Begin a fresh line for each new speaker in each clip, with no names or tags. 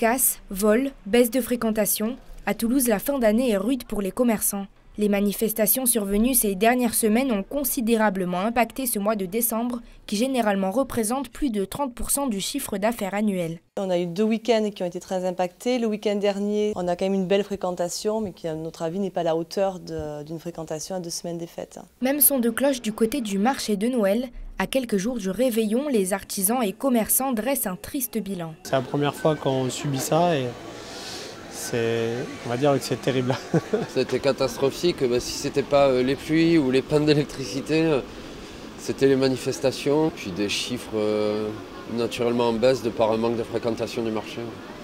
Casse, vols, baisse de fréquentation. À Toulouse, la fin d'année est rude pour les commerçants. Les manifestations survenues ces dernières semaines ont considérablement impacté ce mois de décembre, qui généralement représente plus de 30% du chiffre d'affaires annuel.
On a eu 2 week-ends qui ont été très impactés. Le week-end dernier, on a quand même une belle fréquentation, mais qui, à notre avis, n'est pas à la hauteur d'une fréquentation à 2 semaines des fêtes.
Même son de cloche du côté du marché de Noël. À quelques jours du réveillon, les artisans et commerçants dressent un triste bilan.
C'est la première fois qu'on subit ça et on va dire que c'est terrible.
C'était catastrophique. Si ce n'était pas les pluies ou les pannes d'électricité, c'était les manifestations. Puis des chiffres naturellement en baisse de par un manque de fréquentation du marché.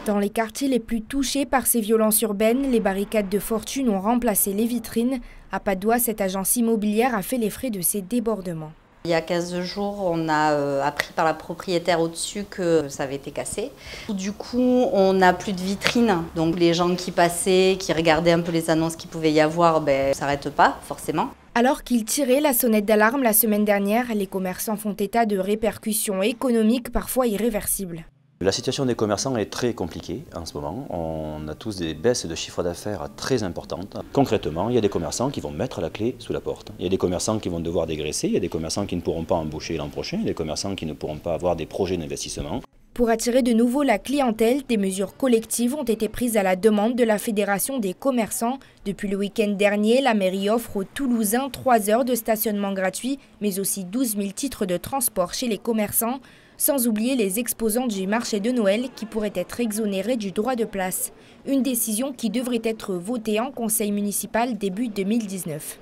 Dans les quartiers les plus touchés par ces violences urbaines, les barricades de fortune ont remplacé les vitrines. À Padoue, cette agence immobilière a fait les frais de ces débordements.
Il y a 15 jours, on a appris par la propriétaire au-dessus que ça avait été cassé. Du coup, on n'a plus de vitrines. Donc les gens qui passaient, qui regardaient un peu les annonces qu'il pouvait y avoir, ne s'arrêtent pas forcément.
Alors qu'ils tiraient la sonnette d'alarme la semaine dernière, les commerçants font état de répercussions économiques parfois irréversibles.
La situation des commerçants est très compliquée en ce moment. On a tous des baisses de chiffre d'affaires très importantes. Concrètement, il y a des commerçants qui vont mettre la clé sous la porte. Il y a des commerçants qui vont devoir dégraisser, il y a des commerçants qui ne pourront pas embaucher l'an prochain, il y a des commerçants qui ne pourront pas avoir des projets d'investissement.
Pour attirer de nouveau la clientèle, des mesures collectives ont été prises à la demande de la Fédération des commerçants. Depuis le week-end dernier, la mairie offre aux Toulousains 3 heures de stationnement gratuit, mais aussi 12 000 titres de transport chez les commerçants. Sans oublier les exposants du marché de Noël qui pourraient être exonérés du droit de place. Une décision qui devrait être votée en conseil municipal début 2019.